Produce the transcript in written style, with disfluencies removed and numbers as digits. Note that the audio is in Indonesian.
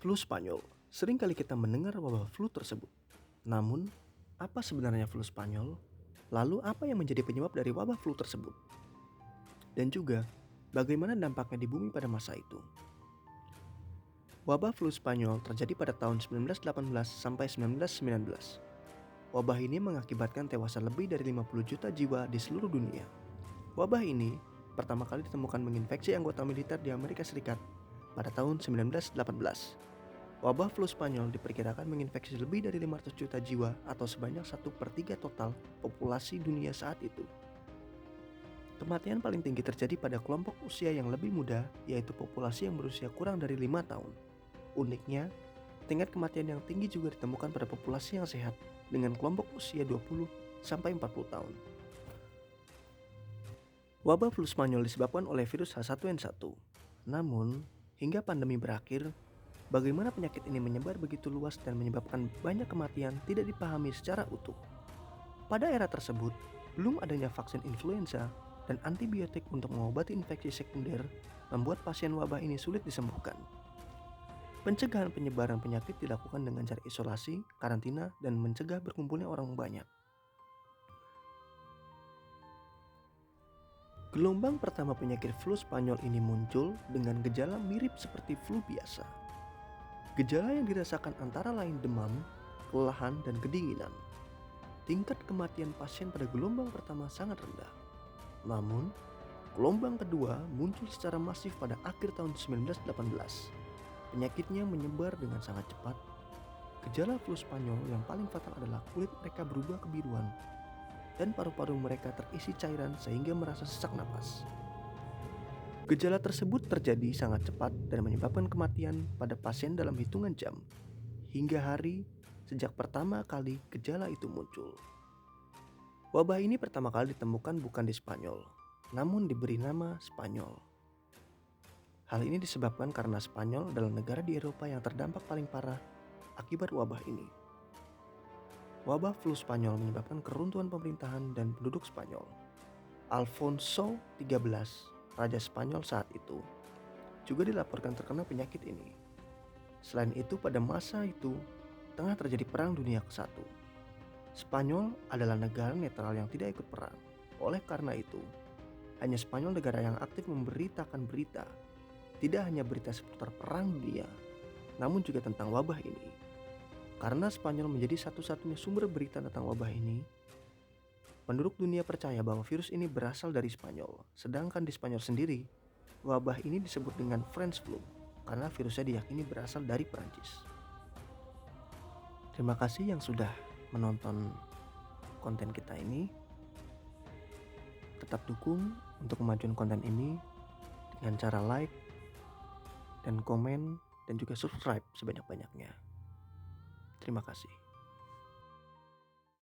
Flu Spanyol. Sering kali kita mendengar wabah flu tersebut. Namun, apa sebenarnya flu Spanyol? Lalu apa yang menjadi penyebab dari wabah flu tersebut? Dan juga, bagaimana dampaknya di bumi pada masa itu? Wabah flu Spanyol terjadi pada tahun 1918 sampai 1919. Wabah ini mengakibatkan tewasnya lebih dari 50 juta jiwa di seluruh dunia. Wabah ini pertama kali ditemukan menginfeksi anggota militer di Amerika Serikat pada tahun 1918. Wabah flu Spanyol diperkirakan menginfeksi lebih dari 500 juta jiwa atau sebanyak 1/3 total populasi dunia saat itu. Kematian paling tinggi terjadi pada kelompok usia yang lebih muda, yaitu populasi yang berusia kurang dari 5 tahun. Uniknya, tingkat kematian yang tinggi juga ditemukan pada populasi yang sehat dengan kelompok usia 20 sampai 40 tahun. Wabah flu Spanyol disebabkan oleh virus H1N1. Namun, hingga pandemi berakhir, bagaimana penyakit ini menyebar begitu luas dan menyebabkan banyak kematian tidak dipahami secara utuh. Pada era tersebut, belum adanya vaksin influenza dan antibiotik untuk mengobati infeksi sekunder membuat pasien wabah ini sulit disembuhkan. Pencegahan penyebaran penyakit dilakukan dengan cara isolasi, karantina, dan mencegah berkumpulnya orang banyak. Gelombang pertama penyakit flu Spanyol ini muncul dengan gejala mirip seperti flu biasa. Gejala yang dirasakan antara lain demam, kelelahan, dan kedinginan. Tingkat kematian pasien pada gelombang pertama sangat rendah. Namun, gelombang kedua muncul secara masif pada akhir tahun 1918. Penyakitnya menyebar dengan sangat cepat. Gejala flu Spanyol yang paling fatal adalah kulit mereka berubah kebiruan dan paru-paru mereka terisi cairan sehingga merasa sesak napas. Gejala tersebut terjadi sangat cepat dan menyebabkan kematian pada pasien dalam hitungan jam, hingga hari sejak pertama kali gejala itu muncul. Wabah ini pertama kali ditemukan bukan di Spanyol, namun diberi nama Spanyol. Hal ini disebabkan karena Spanyol adalah negara di Eropa yang terdampak paling parah akibat wabah ini. Wabah flu Spanyol menyebabkan keruntuhan pemerintahan dan penduduk Spanyol. Alfonso XIII, Raja Spanyol saat itu, juga dilaporkan terkena penyakit ini. Selain itu, pada masa itu tengah terjadi Perang Dunia ke-1. Spanyol adalah negara netral yang tidak ikut perang. Oleh karena itu, hanya Spanyol negara yang aktif memberitakan berita, tidak hanya berita seputar Perang Dunia, namun juga tentang wabah ini. Karena Spanyol menjadi satu-satunya sumber berita tentang wabah ini, penduduk dunia percaya bahwa virus ini berasal dari Spanyol. Sedangkan di Spanyol sendiri, wabah ini disebut dengan French flu karena virusnya diyakini berasal dari Perancis. Terima kasih yang sudah menonton konten kita ini. Tetap dukung untuk kemajuan konten ini dengan cara like dan komen dan juga subscribe sebanyak-banyaknya. Terima kasih.